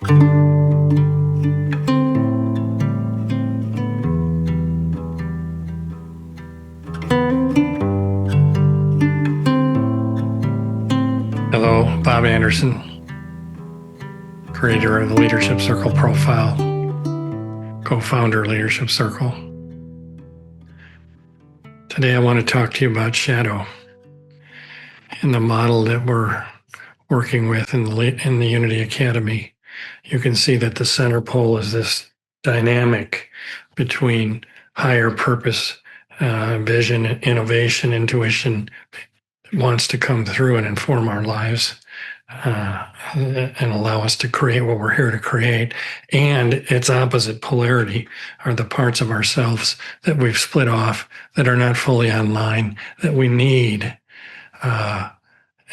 Hello, Bob Anderson, creator of the Leadership Circle profile, co-founder of Leadership Circle. Today I want to talk to you about shadow and the model that we're working with in the Unity Academy. You can see that the center pole is this dynamic between higher purpose, vision, innovation, intuition that wants to come through and inform our lives. And allow us to create what we're here to create. And its opposite polarity are the parts of ourselves that we've split off, that are not fully online, that we need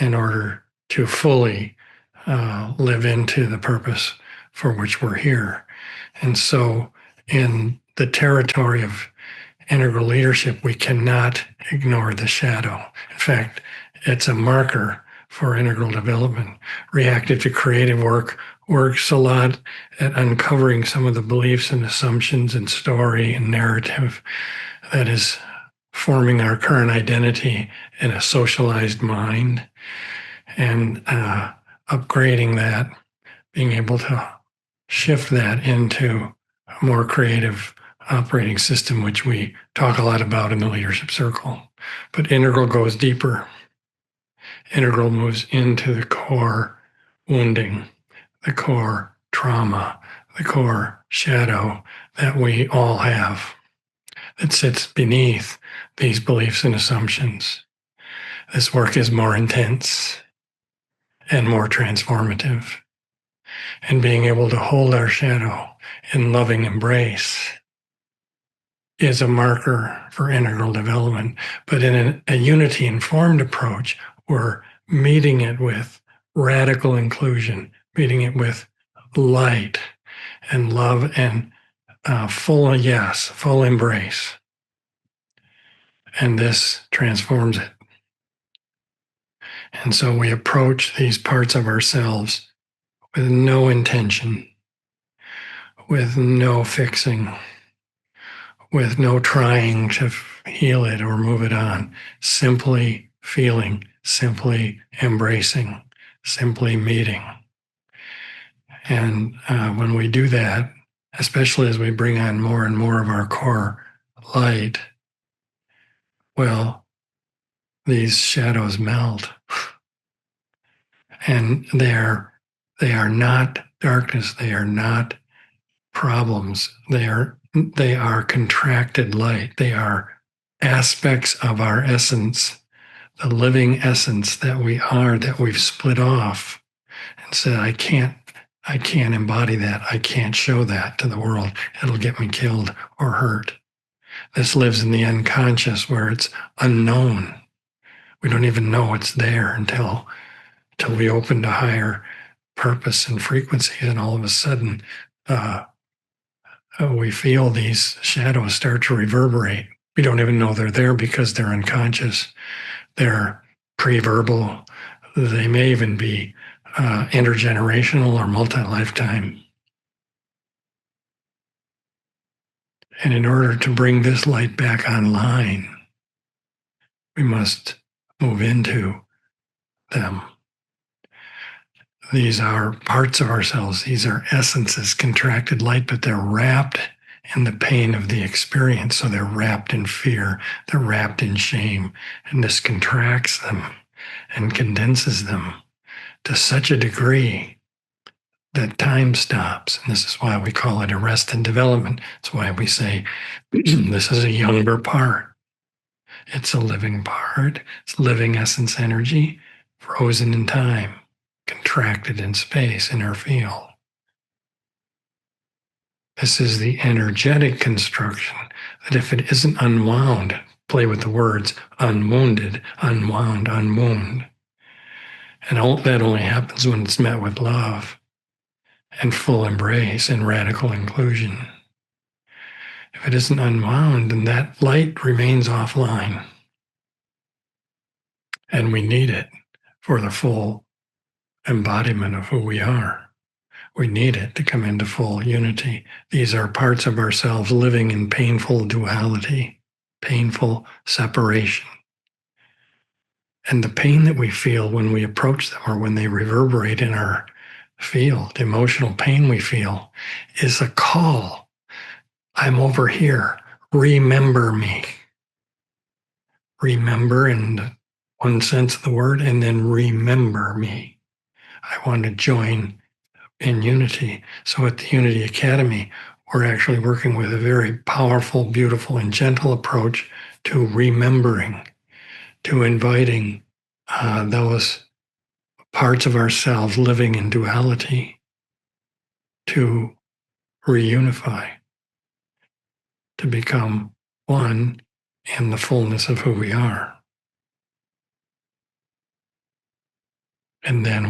in order to fully live into the purpose for which we're here. And so, in the territory of integral leadership, we cannot ignore the shadow. In fact, it's a marker for integral development. Reactive to creative work works a lot at uncovering some of the beliefs and assumptions and story and narrative that is forming our current identity in a socialized mind, and upgrading that, being able to shift that into a more creative operating system, which we talk a lot about in the Leadership Circle. But integral goes deeper. Integral moves into the core wounding, the core trauma, the core shadow that we all have, that sits beneath these beliefs and assumptions. This work is more intense and more transformative. And being able to hold our shadow in loving embrace is a marker for integral development. But in a unity-informed approach, we're meeting it with radical inclusion, meeting it with light and love and full yes, full embrace. And this transforms it. And so we approach these parts of ourselves with no intention, with no fixing, with no trying to heal it or move it on, simply feeling, simply embracing, simply meeting. And when we do that, especially as we bring on more and more of our core light, well, these shadows melt. And they are not darkness, they are not problems, they are contracted light. They are aspects of our essence, the living essence that we are, that we've split off and said, I can't embody that. I can't show that to the world. It'll get me killed or hurt. This lives in the unconscious where it's unknown. We don't even know it's there until we open to higher purpose and frequency, and all of a sudden we feel these shadows start to reverberate. We don't even know they're there because they're unconscious. They're pre-verbal. They may even be intergenerational or multi-lifetime. And in order to bring this light back online, we must move into them. These are parts of ourselves. These are essences, contracted light, but they're wrapped in the pain of the experience. So they're wrapped in fear. They're wrapped in shame. And this contracts them and condenses them to such a degree that time stops. And this is why we call it arrested development. It's why we say this is a younger part. It's a living part. It's living essence energy, frozen in time, contracted in space in our field. This is the energetic construction that if it isn't unwound, play with the words, unwounded, unwound, unwound. And all that only happens when it's met with love and full embrace and radical inclusion. If it isn't unwound, then that light remains offline. And we need it for the full embodiment of who we are. We need it to come into full unity. These are parts of ourselves living in painful duality, painful separation. And the pain that we feel when we approach them or when they reverberate in our field, the emotional pain we feel, is a call. I'm over here. Remember me. Remember in one sense of the word, and then remember me. I want to join in unity. So at the Unity Academy, we're actually working with a very powerful, beautiful, and gentle approach to remembering, to inviting those parts of ourselves living in duality to reunify, to become one in the fullness of who we are. And then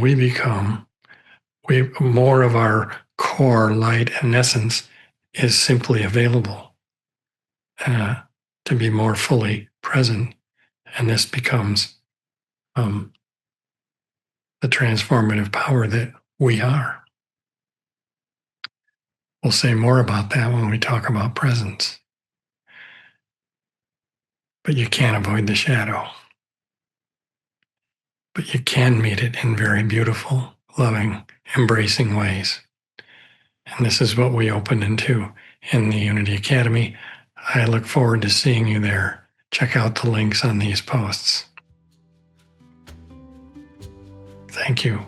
more of our core light and essence is simply available to be more fully present. And this becomes the transformative power that we are. We'll say more about that when we talk about presence. But you can't avoid the shadow. But you can meet it in very beautiful, loving, embracing ways. And this is what we open into in the Unity Academy. I look forward to seeing you there. Check out the links on these posts. Thank you.